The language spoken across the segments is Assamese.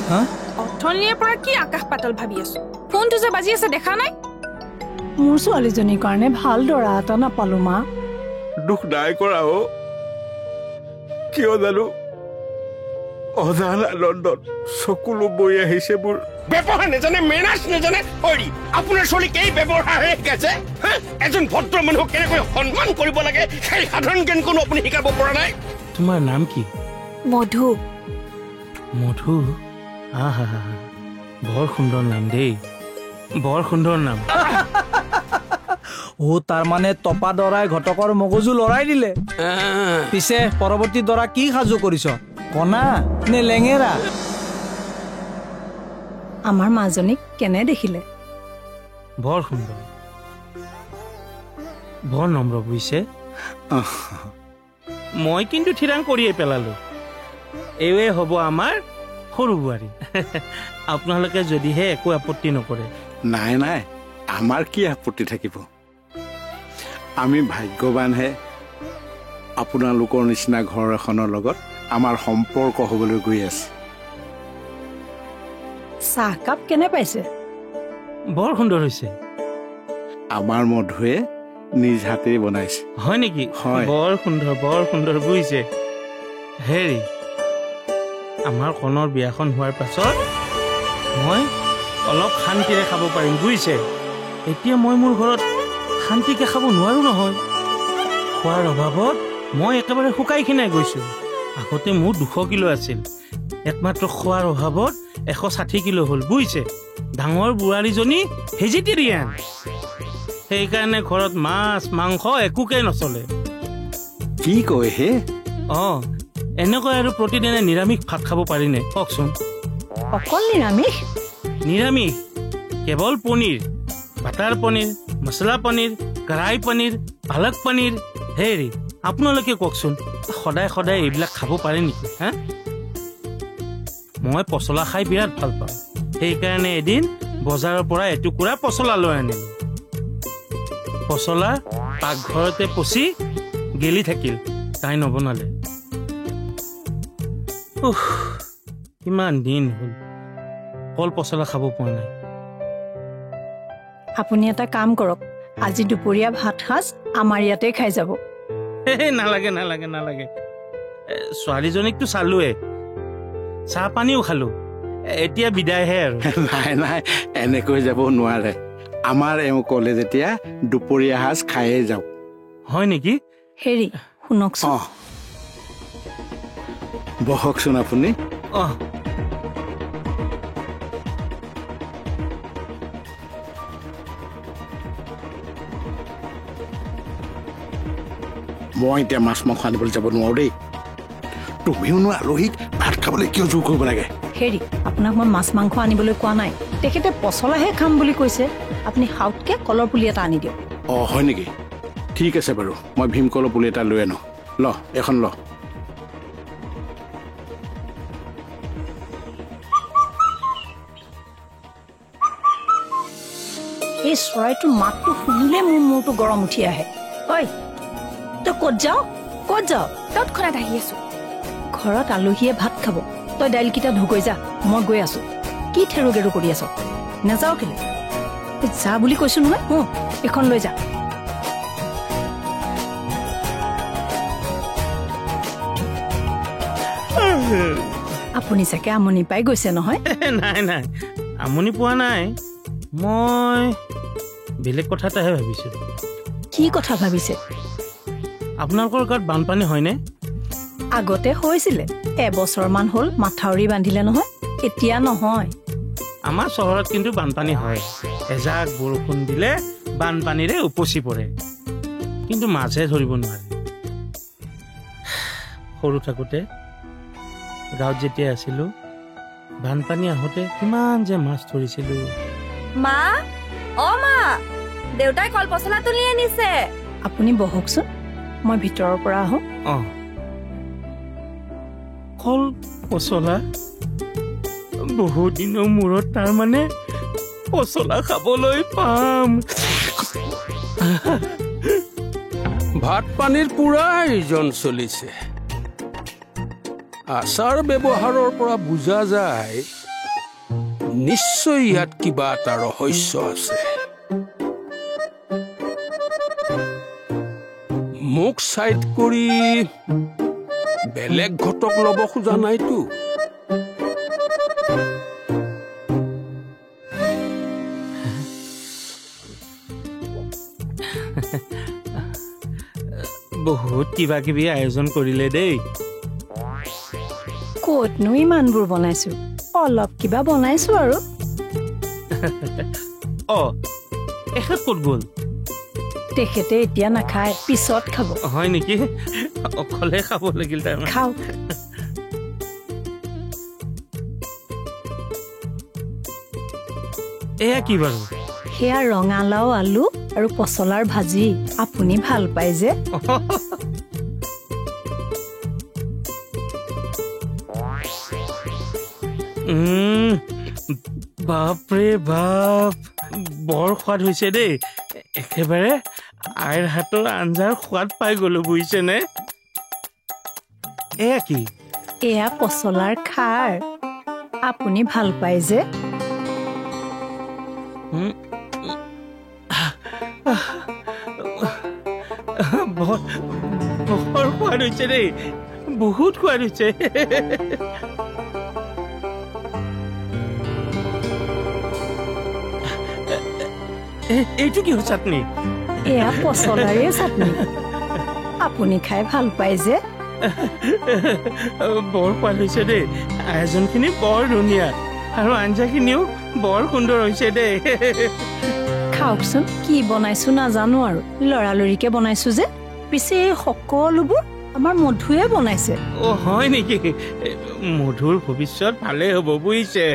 হা অথনিৰ পৰা কি আকাশ পাতল ভাবি আছো ফোনটো যে বাজি আছে দেখা নাই মোৰ ছোৱালীজনীৰ কাৰণে ভাল দৰা এটা নাপালো মা দুখ নাই কৰা অ কিয় জানো অজান আনন্দত চকুলো বৈ আহিছে মোৰ ব্যৱহাৰ নেজানে মেনাজ নেজানে হৰি আপোনাৰ ছোৱালী কেই ব্যৱহাৰ শিকাইছে এজন ভদ্ৰ মানুহক কেনেকৈ সন্মান কৰিব লাগে সেই সাধাৰণ জ্ঞান কোনো আপুনি শিকাব পৰা নাই তোমাৰ নাম কি মধু মধু আহা বৰ সুন্দৰ নাম দেই বৰ সুন্দৰ নাম ও তাৰ মানে টপা দৰাই ঘটকৰ মগজু লৰাই দিলে পিছে পৰৱৰ্তী দৰা কি সাজু কৰিছ কণা নে লেঙেৰা আমাৰ মাজনীক কেনে দেখিলে বৰ সুন্দৰ বৰ নম্ৰ বুজিছে মই কিন্তু থিৰাং কৰিয়ে পেলালো এয়ে হ'ব আমাৰ সৰু বোৱাৰী আপোনালোকে যদিহে একো আপত্তি নকৰে নাই নাই আমাৰ কি আপত্তি থাকিব আমি ভাগ্যৱানহে আপোনালোকৰ নিচিনা ঘৰ এখনৰ লগত আমাৰ সম্পৰ্ক হ'বলৈ গৈ আছে চাহকাপ কেনে পাইছে বৰ সুন্দৰ হৈছে আমাৰ মধুৱে নিজ হাতেই বনাইছে হয় নেকি হয়। বৰ সুন্দৰ বুজিছে হেৰি আমাৰ কণৰ বিয়াখন হোৱাৰ পাছত মই অলপ শান্তিৰে খাব পাৰিম বুজিছে এতিয়া মই মোৰ ঘৰত শান্তিকে খাব নোৱাৰো নহয় খোৱাৰ অভাৱত মই একেবাৰে শুকাই খিনাই গৈছো আগতে মোৰ 200 কিলো আছিল একমাত্ৰ খোৱাৰ অভাৱত 160 কিলো হ'ল বুজিছে ডাঙৰ বুঢ়াৰীজনী ভেজিটেৰিয়ান সেইকাৰণে ঘৰত মাছ মাংস একোকে নচলে কি কয় হে এনেকৈ আৰু প্ৰতিদিনে নিৰামিষ ভাত খাব পাৰিনে কওকচোন অকল নিৰামিষ নিৰামিষ কেৱল পনীৰ বাটাৰ পনীৰ মছলা পনীৰ কড়াই পনীৰ পালক পনীৰ হেৰি আপোনালোকে কওকচোন সদায় সদায় এইবিলাক খাব পাৰে নেকি হা মই পচলা খাই বিৰাট ভাল পাওঁ সেইকাৰণে এদিন বজাৰৰ পৰা এটুকুৰা পচলা লৈ আনিলো পচলা পাকঘৰতে পচি গেলি থাকিল তাই নবনালে কিমান দিন হ'ল কল পচলা খাব পোৱা নাই আপুনি এটা কাম কৰক আজি দুপৰীয়া ভাত সাজ আমাৰ ইয়াতে খাই যাব নালাগে নালাগে নালাগে ছোৱালীজনীকতো চালোৱে চাহ পানীও খালো এতিয়া বিদায়হে আৰু নাই নাই এনেকৈ যাব নোৱাৰে আমাৰ এওঁ ক'লে যেতিয়া দুপৰীয়া সাজ খায়ে যাওঁ হয় নেকি হেৰি শুনকচোন বহকচোন আপুনি মই এতিয়া মাছ মাংস আনিবলৈ যাব নোৱাৰো দেই তুমিওনো আলহীক ভাত খাবলৈ কিয় জোৰ কৰিব লাগে হেৰি আপোনাক মই মাছ মাংস আনিবলৈ কোৱা নাই তেখেতে পচলাহে খাম বুলি কৈছে আপুনি হাউতকে কলৰ পুলি এটা আনি দিয়ক হয় নেকি ঠিক আছে বাৰু মই ভীমকলৰ পুলি এটা লৈ আনো ল এখন ল এই চৰাইটোৰ মাতটো শুনিলে মোৰ মূৰটো গৰম উঠি আহে ঐ তই ক'ত যাও তৎক্ষণাত আহি আছো ঘৰত আলহীয়ে ভাত খাব তই দাইলকেইটা ধুগৈ যা মই গৈ আছো কি থেৰু গেৰু কৰি আছ নাযাও কেলে যা বুলি কৈছো নহয় এখন লৈ যা আপুনি চাগে আমনি পাই গৈছে নহয় নাই নাই আমনি পোৱা নাই মই বেলেগ কথা এটাহে ভাবিছো কি কথা ভাবিছে আপোনালোকৰ গাঁৱত বানপানী হয়নে আগতে হৈছিলে এবছৰমান হ'ল মাথাউৰি বান্ধিলে নহয় এতিয়া নহয় আমাৰ চহৰত কিন্তু বানপানী হয় এজাক বৰষুণ দিলে বানপানীৰে উপচি পৰে কিন্তু মাছহে ধৰিব নোৱাৰে সৰু থাকোঁতে গাঁৱত যেতিয়া আছিলো বানপানী আহোঁতে কিমান যে মাছ ধৰিছিলো মা দেউতাই কল পচলা তুলি আনিছে আপুনি বহকচোন মই ভিতৰৰ পৰা আহোঁ কল পচলা বহু দিনৰ মূৰত তাৰমানে পচলা খাবলৈ পাম ভাত পানীৰ পুৰা আয়োজন চলিছে আচাৰ ব্যৱহাৰৰ পৰা বুজা যায় নিশ্চয় ইয়াত কিবা এটা ৰহস্য আছে। মোক চাইড কৰি বেলেগ ঘটক ল'ব খোজা নাইতো। বহুত কিবা কিবি আয়োজন কৰিলে দেই। ক'তনো ইমানবোৰ বনাইছো, অলপ কিবা বনাইছো আৰু। এখেত ক'ত গ'ল? তেখেতে এতিয়া নাখায়, পিছত খাব। হয় নেকি? অকলে খাব লাগিল তাৰমানে। খাওক। এয়া কি বাৰু? সেয়া ৰঙালাও, আলু আৰু পচলাৰ ভাজি। আপুনি ভাল পায় যে। বাপৰে বাপ, বৰ সোৱাদ হৈছে দেই। একেবাৰে আইৰ হাতৰ আঞ্জাৰ সোৱাদ পাই গলো, বুজিছেনে? এয়া কি? এয়া পচলাৰ খাৰ। আপুনি ভাল পায় যে। বৰ সোৱাদ হৈছে দেই, বহুত সোৱাদ হৈছে। এইটো কি চাটনি? এয়া পচলাৰে চাটনি। আপুনি খাই ভাল পায় যে। বৰ সোৱাদ হৈছে দেই। আয়োজনখিনি বৰ ধুনীয়া আৰু আঞ্জাখিনিও বৰ সুন্দৰ হৈছে দেই। খাওকচোন। কি বনাইছো নাজানো আৰু, লৰালৰিকে বনাইছো যে। পিছে এই সকলোবোৰ আমাৰ মধুৱে বনাইছে। হয় নেকি? মধুৰ ভৱিষ্যত ভালেই হ'ব, বুজিছে?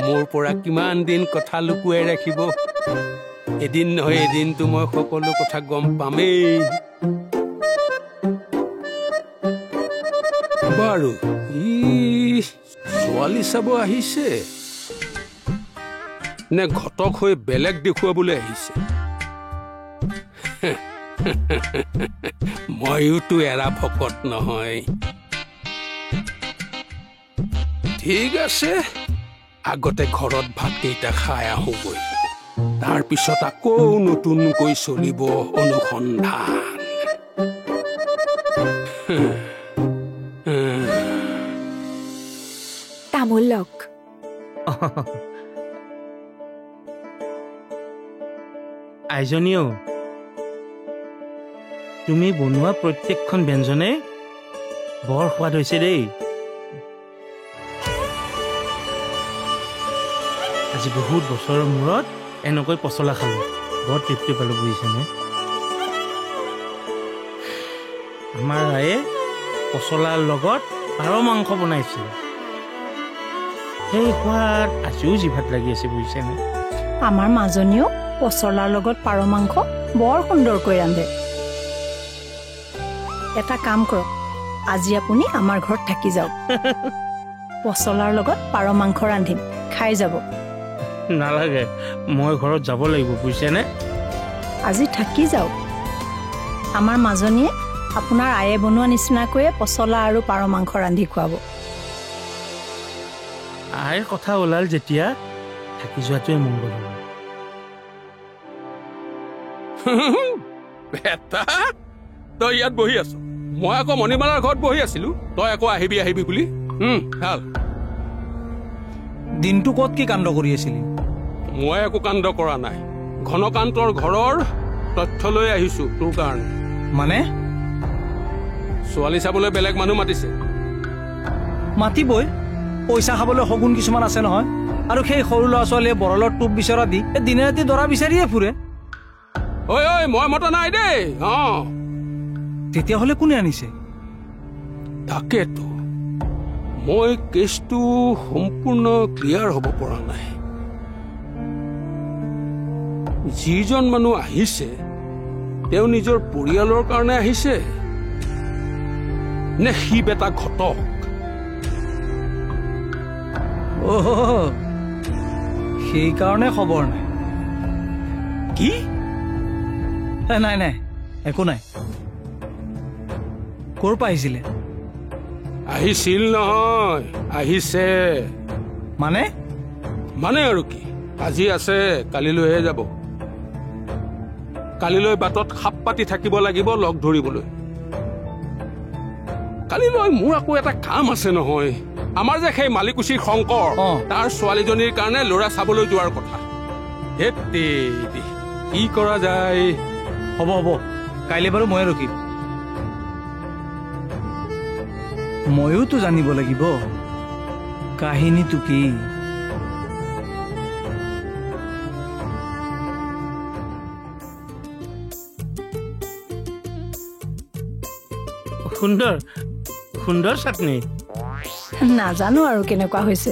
মোৰ পৰা কিমান দিন কথা লুকুৱাই ৰাখিব? এদিন নহয় এদিনতো মই সকলো কথা গম পামেই। বাৰু ই ছোৱালী চাব আহিছে নে ঘটক হৈ বেলেগ দেখুৱাবলৈ আহিছে? ময়োতো এৰা ভকত নহয়। ঠিক আছে, আগতে ঘৰত ভাতকেইটা খাই আহোঁগৈ, তাৰপিছত আকৌ নতুনকৈ চলিব অনুসন্ধান। তামোল লওক। আইজনীও, তুমি বনোৱা প্ৰত্যেকখন ব্যঞ্জনে বৰ সোৱাদ হৈছে দেই। আজি বহুত বছৰৰ মূৰত এনেকৈ পচলা খালোঁ, বৰ তৃপ্তি পালোঁ, বুজিছেনে? আমাৰ আয়ে পচলাৰ লগত পাৰ মাংস বনাইছিল। সেই সোৱাদ আজিও জিভাত লাগি আছে, বুজিছেনে? আমাৰ মাজনীও পচলাৰ লগত পাৰ মাংস বৰ সুন্দৰকৈ ৰান্ধে। এটা কাম কৰক, আজি আপুনি আমাৰ ঘৰত থাকি যাওক। পচলাৰ লগত পাৰ মাংস ৰান্ধিম, খাই যাব। নালাগে, মই ঘৰত যাব লাগিব, বুজিছেনে? আজি থাকি যাওক। আমাৰ মাজনীয়ে আপোনাৰ আয়ে বনোৱা নিচিনাকৈয়ে পচলা আৰু পাৰ মাংস ৰান্ধি খুৱাব। আইৰ কথা ওলাল যেতিয়া থাকি যোৱাটোৱে মংগল হ'ব। বেটা, তই ইয়াত বহি আছ, মই আকৌ মণিমালাৰ ঘৰত বহি আছিলো। তই আকৌ আহিবি আহিবি বুলি। ভাল। দিনটো ক'ত কি কাণ্ড কৰি আছিলি? মই একো কাণ্ড কৰা নাই। ঘনকান্তৰ ঘৰৰ তথ্য লৈ আহিছো তোৰ কাৰণে। মানে? ছোৱালী চাবলৈ বেলেগ মানুহ মাতিছে। মাতিবই, পইচা খাবলৈ শগুন কিছুমান আছে নহয়। আৰু সেই সৰু ল'ৰা ছোৱালীয়ে বৰলৰ টোপ বিচৰা দি দিনে ৰাতি দৰা বিচাৰিয়ে ফুৰে। ঐ মই মতা নাই দেই। তেতিয়াহ'লে কোনে আনিছে? তাকেতো মই কেছটো সম্পূৰ্ণ ক্লিয়াৰ হ'ব পৰা নাই। যিজন মানুহ আহিছে তেওঁ নিজৰ পৰিয়ালৰ কাৰণে আহিছে নে সি বেটা ঘটক? সেইকাৰণে খবৰ নাই। কি? নাই নাই একো নাই ক'ৰ পৰা আহিছিলে আহিছিল নহয় আহিছে মানে মানে আৰু কি আজি আছে কালিলৈহে যাব কালিলৈ বাটত খাপ পাতি থাকিব লাগিব লগ ধৰিবলৈ কালিলৈ মোৰ আকৌ এটা কাম আছে নহয় আমাৰ যে সেই মালিকুছিৰ শংকৰ তাৰ ছোৱালীজনীৰ কাৰণে ল'ৰা চাবলৈ যোৱাৰ কথা হেত্তি কি কৰা যায় হ'ব হ'ব কাইলৈ বাৰু ময়ে ৰখিম ময়োতো জানিব লাগিব কাহিনীটো কি সুন্দৰ সুন্দৰ চাটনি নাজানো আৰু কেনেকুৱা হৈছে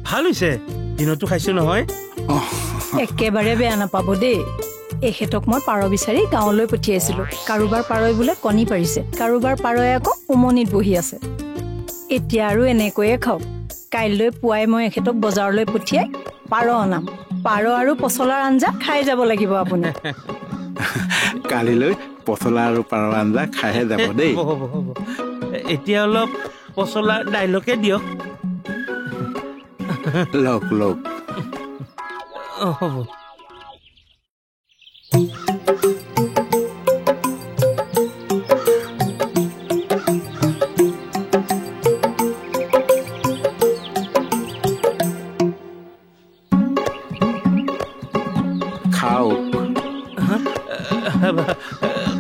ভাল হৈছে দিনতো খাইছো নহয় একেবাৰে বেয়া নাপাব দেই এখেতক মই পাৰ বিচাৰি গাঁৱলৈ পঠিয়াইছিলো কাৰোবাৰ পাৰই বোলে কণী পাৰিছে কাৰোবাৰ পাৰই আকৌ উমনিত বহি আছে এতিয়া আৰু এনেকৈয়ে খাওক কাইলৈ পুৱাই মই এখেতক বজাৰলৈ পঠিয়াই পাৰ অনাম পাৰ আৰু পচলাৰ আঞ্জা খাই যাব লাগিব আপুনি কালিলৈ পচলা আৰু পাৰৰ আঞ্জা খাইহে যাব দেই হ'ব হ'ব এতিয়া অলপ পচলা দাইলকে দিয়ক লওক লওক হ'ব খাওক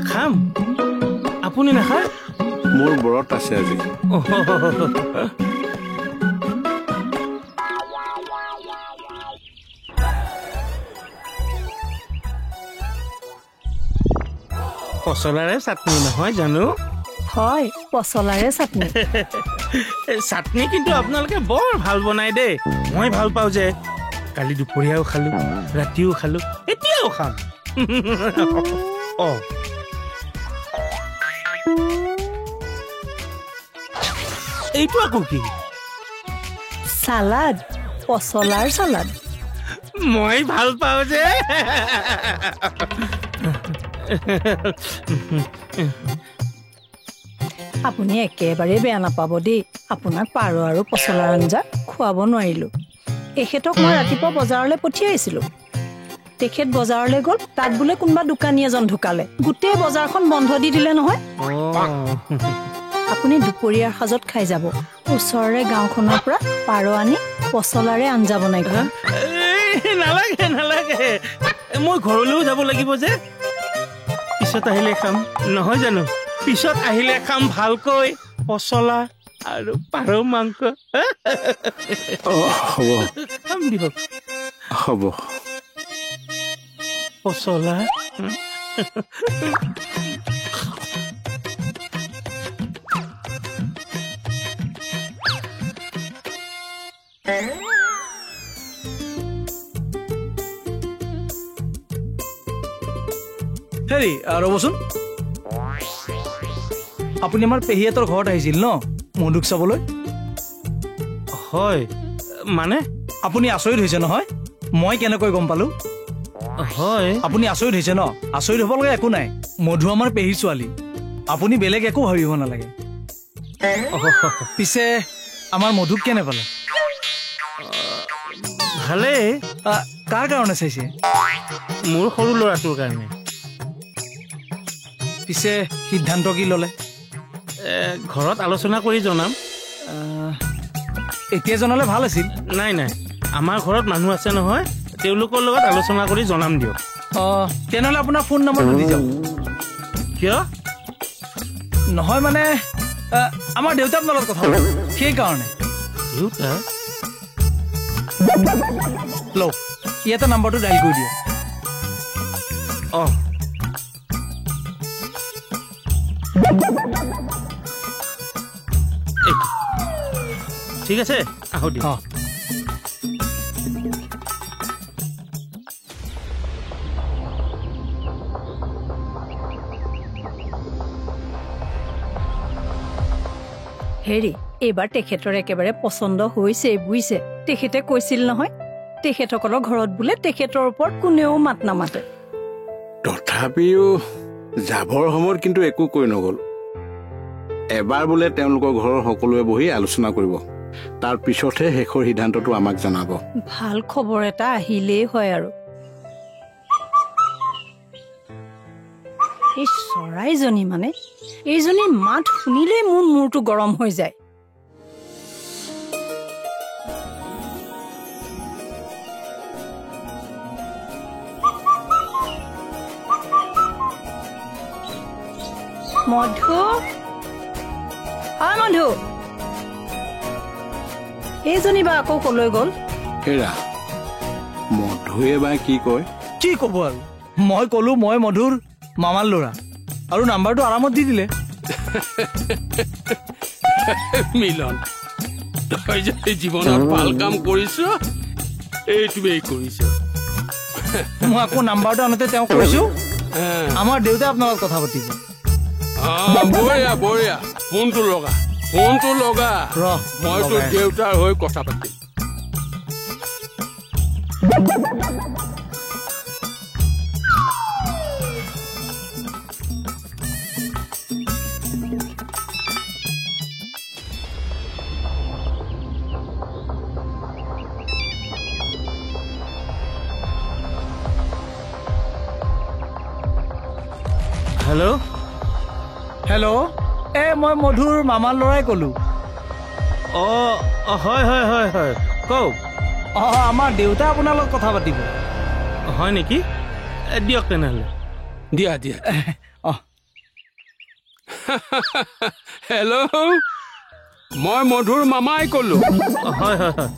খাম আপুনি নাখায় মোৰ ব্ৰত আছে আজি পচলাৰে চাটনি নহয় জানো হয় পচলাৰে চাটনি চাটনি কিন্তু আপোনালোকে বৰ ভাল বনাই দেই মই ভাল পাওঁ যে কালি দুপৰীয়াও খালো ৰাতিও খালো এতিয়াও খাম এইটো আকৌ কি চালাড পচলাৰ চালাড মই ভাল পাওঁ যে আপুনি একেবাৰে বেয়া নাপাব দেই আপোনাক পাৰ আৰু পচলাৰ আঞ্জা খুৱাব নোৱাৰিলো এখেতক মই ৰাতিপুৱা বজাৰলৈ পঠিয়াইছিলো তেখেত বজাৰলৈ গ'ল তাত বোলে কোনোবা দোকানী এজন ঢুকালে গোটেই বজাৰখন বন্ধ দি দিলে নহয় আপুনি দুপৰীয়াৰ সাজত খাই যাব ওচৰৰে গাঁওখনৰ পৰা পাৰ আনি পচলাৰে আঞ্জা বনাই খাম নালাগে নালাগে মই ঘৰলৈও যাব লাগিব যে পিছত আহিলে খাম নহয় জানো পিছত আহিলে খাম ভালকৈ পচলা আৰু পাৰ মাংস হ'ব খাম দিয়ক হ'ব পচলা হেৰি ৰ'বচোন আপুনি আমাৰ পেহীহঁতৰ ঘৰত আহিছিল ন মধুক চাবলৈ হয় মানে আপুনি আচৰিত হৈছে নহয় মই কেনেকৈ গম পালো হয় আপুনি আচৰিত হৈছে ন আচৰিত হ'ব লগা একো নাই মধু আমাৰ পেহীৰ ছোৱালী আপুনি বেলেগ একো ভাবিব নালাগে পিছে আমাৰ মধুক কেনে পালে ভালেই কাৰ কাৰণে চাইছে মোৰ সৰু ল'ৰাটোৰ কাৰণে পিছে সিদ্ধান্ত কি ল'লে ঘৰত আলোচনা কৰি জনাম এতিয়া জনালে ভাল আছিল নাই নাই আমাৰ ঘৰত মানুহ আছে নহয় তেওঁলোকৰ লগত আলোচনা কৰি জনাম দিয়ক তেনেহ'লে আপোনাৰ ফোন নম্বৰটো দি যাওক কিয় নহয় মানে আমাৰ দেউতাৰ লগত কথা সেইকাৰণে দেউতা লওক ইয়াতে নম্বৰটো ডাইল কৰি দিয়ক ঠিক আছে আহো দিয়ক হেৰি এইবাৰ তেখেতৰ একেবাৰে পচন্দ হৈছে বুজিছে তেখেতে কৈছিল নহয় তেখেতসকলৰ ঘৰত বোলে তেখেতৰ ওপৰত কোনেও মাত নামাতে তথাপিও যাবৰ সময়ত কিন্তু একো কৈ নগ'ল। এবাৰ বোলে তেওঁলোকৰ ঘৰৰ সকলোৱে বহি আলোচনা কৰিব, তাৰ পিছতহে শেষৰ সিদ্ধান্তটো আমাক জনাব। ভাল খবৰ এটা আহিলেই হয় আৰু। এই চৰাইজনী মানে এইজনীৰ মাত শুনিলেই মোৰ মূৰটো গৰম হৈ যায়। মধু, মধু, এইজনী বা আকৌ কলৈ গ'ল? হেৰা, মধুৱে বা কি কয়? কি ক'ব আৰু, মই ক'লো মই মধুৰ মামাৰ ল'ৰা, আৰু নাম্বাৰটো আৰামত দি দিলে। মিলন, তই যদি জীৱনত ভাল কাম কৰিছ, এইটোৱেই কৰিছ। মই আকৌ নাম্বাৰটো আনোতে তেওঁক কৈছো আমাৰ দেউতাই আপোনাৰ লগত কথা পাতিব। বঢ়িয়া বঢ়িয়া, ফোনটো লগা, ফোনটো লগা। মই তোৰ দেউতাৰ হৈ কথা পাতিম। হেল্ল', হেল্ল', মই মধুৰ মামাৰ ল'ৰাই ক'লো। হয় হয় হয় হয়, কওক। আমাৰ দেউতাই আপোনাৰ লগত কথা পাতিব। হয় নেকি? দিয়ক তেনেহ'লে। দিয়া দিয়া। হেল্ল', মই মধুৰ মামাই ক'লো। হয় হয় হয়,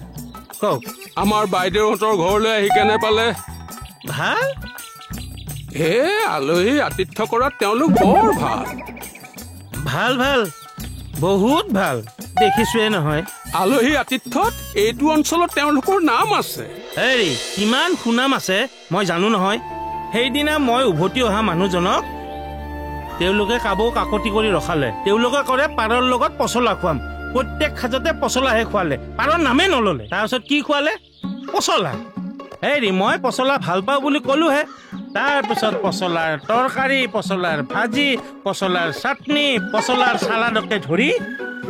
কওক। আমাৰ বাইদেউহঁতৰ ঘৰলৈ আহি কেনে পালে? ভাল। আলহী আতিথ্য কৰাত তেওঁলোক বৰ ভাল। ভাল ভাল, বহুত ভাল, দেখিছোৱে নহয়। আলহী আতিথ্যত এইটো অঞ্চলত তেওঁলোকৰ নাম আছে। হেৰি, কিমান সুনাম আছে মই জানো নহয়। সেইদিনা মই উভতি অহা মানুহজনক তেওঁলোকে কাবৌ কাকতি কৰি ৰখালে। তেওঁলোকে কৰে পাৰৰ লগত পচলা খুৱাম। প্ৰত্যেক সাজতে পচলাহে খুৱালে, পাৰৰ নামেই নললে। তাৰপিছত কি খুৱালে? পচলা। হেৰি, মই পচলা ভাল পাওঁ বুলি ক'লোহে। তাৰপিছত পচলাৰ তৰকাৰী, পচলাৰ ভাজি, পচলাৰ চাটনি, পচলাৰ চালাডকে ধৰি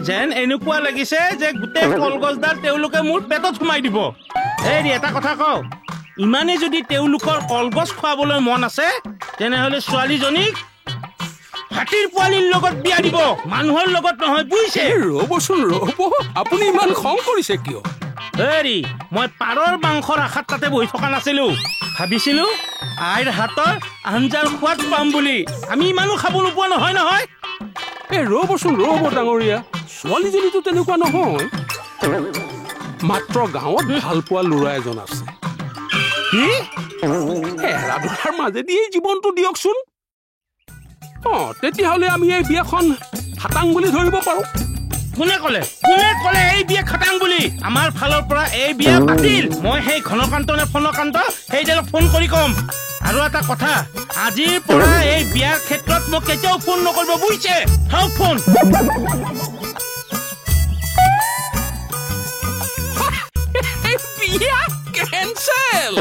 যেন এনেকুৱা লাগিছে যে গোটেই কলগছডাল তেওঁলোকে মোৰ পেটত সোমাই দিব। হেৰি, এটা কথা কওঁ, ইমানেই যদি তেওঁলোকৰ কলগছ খুৱাবলৈ মন আছে, তেনেহ'লে ছোৱালীজনীক হাতীৰ পোৱালিৰ লগত বিয়া দিব, মানুহৰ লগত নহয়, বুজিছে? ৰ'বচোন ৰ'ব, আপুনি ইমান খং কৰিছে কিয়? হেৰি, মই পাৰৰ মাংসৰ আশাত তাতে বহি থকা নাছিলো। ভাবিছিলো আইৰ হাতৰ আঞ্জাৰ সোৱাদ পাম বুলি। আমি ইমানো খাব নোপোৱা নহয় নহয়। ৰ'বচোন ৰ'ব ডাঙৰীয়া, ছোৱালীজনীতো তেনেকুৱা নহয়। মাত্ৰ গাঁৱত ভাল পোৱা ল'ৰা এজন আছে। কি? এৰা ধৰাৰ মাজেদি এই জীৱনটো দিয়কচোন। তেতিয়াহ'লে আমি এই বিয়াখন খাটাং বুলি ধৰিব পাৰোঁ। কোনে ক'লে এই বিয়া খাটাং বুলি? আমাৰ ফালৰ পৰা এই বিয়া বাতিল। মই সেই ঘনকান্ত নে ফণকান্ত সেইডালক ফোন কৰি ক'ম। আৰু এটা কথা, আজিৰ পৰা এই বিয়াৰ ক্ষেত্ৰত মোক কেতিয়াও ফোন নকৰিব, বুজিছে? হওক ফোন। বিয়া কেঞ্চেল।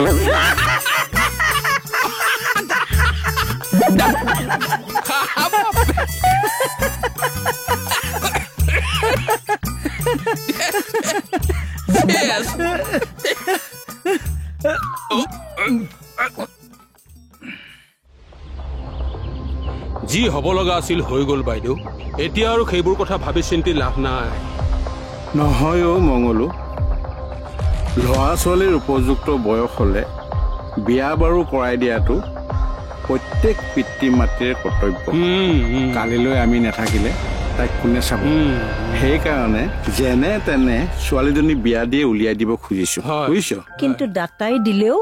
যি হ'ব লগা আছিল হৈ গ'ল বাইদেউ। এতিয়া আৰু সেইবোৰ কথা ভাবি চিন্তি লাভ নাই। নহয় মঙলো, ল'ৰা ছোৱালীৰ উপযুক্ত বয়স হ'লে বিয়া বাৰু কৰাই দিয়াটো প্ৰত্যেক পিতৃ মাতৃৰ কৰ্তব্য। কালিলৈ আমি নাথাকিলে তাইক কোনে চাব? সেইকাৰণে যেনে তেনে ছোৱালীজনী বিয়া দিয়ে উলিয়াই দিব খুজিছো, বুজিছ? কিন্তু দাতাই দিলেও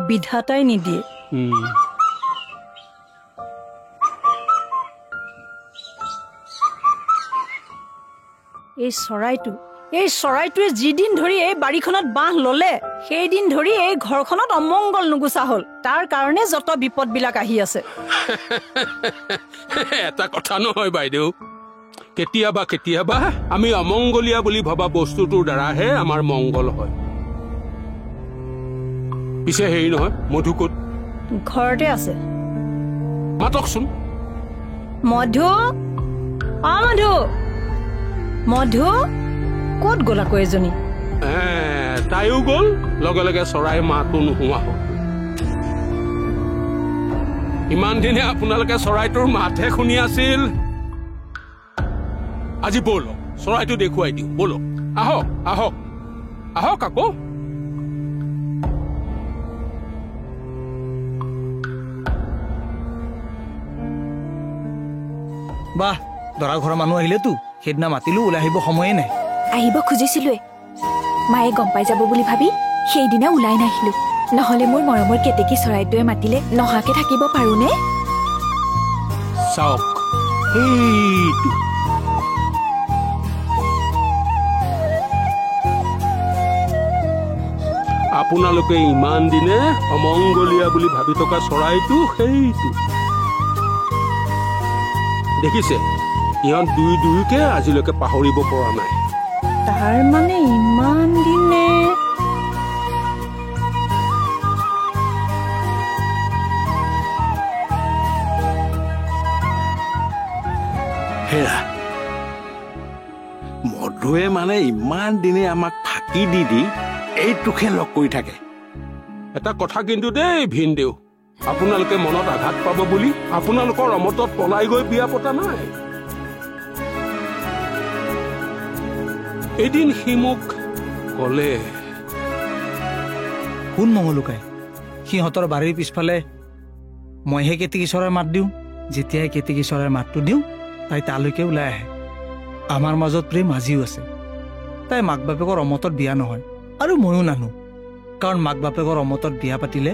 বিধাতাই নিদিয়ে। এই চৰাইটোৱে যিদিন ধৰি এই বাৰীখনত বাঁহ ললে, সেইদিন ধৰি এই ঘৰখনত অমংগল নুগুচা হ'ল। তাৰ কাৰণে যত বিপদবিলাক আহি আছে। এটা কথা নহয় বাইদেউ, কেতিয়াবা কেতিয়াবা আমি অমংগলীয়া বুলি ভবা বস্তুটোৰ দ্বাৰাহে আমাৰ মংগল হয়। পিছে হেৰি নহয়, মধু ক'ত? ঘৰতে আছে। মাতকচোন। মধু অ মধু মধু ক'ত গ'ল আকৌ এজনী? তাইও গ'ল, লগে লগে চৰাই মাতো নোহোৱা হ'ল। ইমান দিনে আপোনালোকে চৰাইটোৰ মাতহে শুনি আছিল। আজি ব'লক চৰাইটো দেখুৱাই দিওঁ, ব'লক। আহক আহক আহক আকৌ। বাহ, দৰা ঘৰৰ মানুহ আহিলেতো সেইদিনা মাতিলো, ওলাই আহিব সময়ে নাই। আহিব খুজিছিলোৱে, মায়ে গম পাই যাব বুলি ভাবি সেইদিনা ওলাই নাহিলো। নহলে মোৰ মৰমৰ কেতেকী চৰাইটোৱে মাতিলে নহাকে থাকিব পাৰোনে? চাওক সেইটো আপোনালোকে ইমান দিনে অমংগলীয়া বুলি ভাবি থকা চৰাইটো সেইটো দেখিছে। ইহঁত দুয়োকে আজিলৈকে পাহৰিব পৰা নাই। তাৰ মানে ইমান দিনে হেৰা, মধুৱে মানে ইমান দিনে আমাক ফাঁকি দি দি এইটোকে লগ কৰি থাকে। এটা কথা কিন্তু দেই ভিনদেউ, আপোনালোকে মনত আঘাত পাব বুলি আপোনালোকৰ অমতত পলাই গৈ বিয়া পতা নাই। এদিন সি মোক কলে, কোন মঙলুকাই সিহঁতৰ বাৰীৰ পিছফালে মইহে কেতেকী চৰাইৰ মাত দিওঁ। যেতিয়াই কেতেকী চৰাইৰ মাতটো দিওঁ তাই তালৈকে ওলাই আহে। আমাৰ মাজত প্ৰেম আজিও আছে। তাই মাক বাপেকৰ অমতত বিয়া নহয়, আৰু ময়ো নানো। কাৰণ মাক বাপেকৰ অমতত বিয়া পাতিলে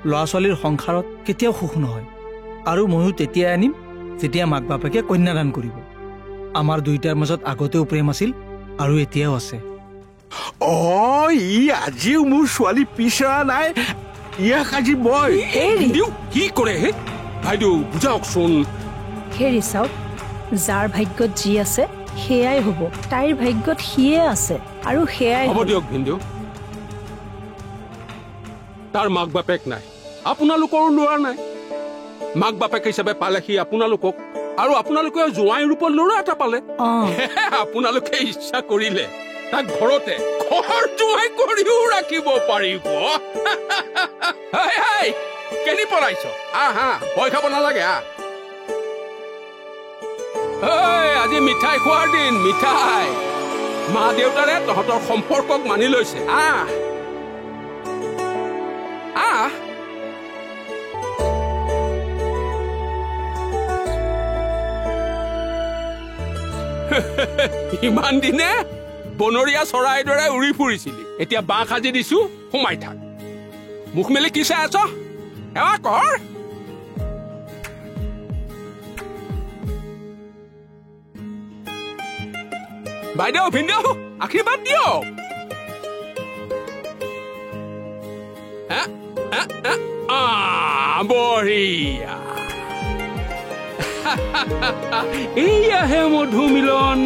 ল'ৰা ছোৱালীৰ সংসাৰত কেতিয়াও সুখ নহয়। আৰু ময়ো তেতিয়াই আনিম যেতিয়া মাক বাপেকে কন্যাদান কৰিব। আমাৰ দুয়োটাৰ মাজত আগতেও প্ৰেম আছিল আৰু এতিয়াও আছে। ই আজিও মোৰ ছোৱালী পিছৰা নাই, ইয়াক আজি মই ভিনদেউ কি কৰে হে? বাইদেউ বুজাওকচোন। হেৰি চাওক, যাৰ ভাগ্যত যি আছে সেয়াই হ'ব। তাইৰ ভাগ্যত সিয়ে আছে আৰু সেয়াই হ'ব দিয়ক ভিনদেউ, তাৰ মাক বাপেক নাই, আপোনালোকৰো ল'ৰা নাই। মাক বাপেক হিচাপে পালে সি আপোনালোকক, আৰু আপোনালোকে জোঁৱাই ৰূপৰ ল'ৰা এটা পালে। আপোনালোকে ইচ্ছা কৰিলে তাক ঘৰতে ঘৰ জোঁৱাই কৰিও ৰাখিব পাৰিব। কেনি পলাইছ? আহা, ভয় খাব নালাগে। আজি মিঠাই খোৱাৰ দিন। মিঠাই মা দেউতাৰে তহঁতৰ সম্পৰ্কক মানি লৈছে। আহ আহ ইমান দিনে বনৰীয়া চৰাইৰ দৰে উৰি ফুৰিছিলি, এতিয়া বাঁহ সাজি দিছো, সোমাই থাক। মুখ মেলি কি চাই আছ? সেৱা কৰ। বাইদেউ ভিনদেউ আশীৰ্বাদ দিয়ক। বঢ়িয়া। এয়াহে মধু মিলন।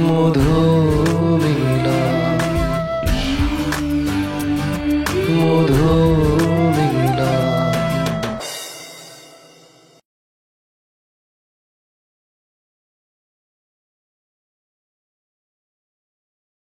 মধু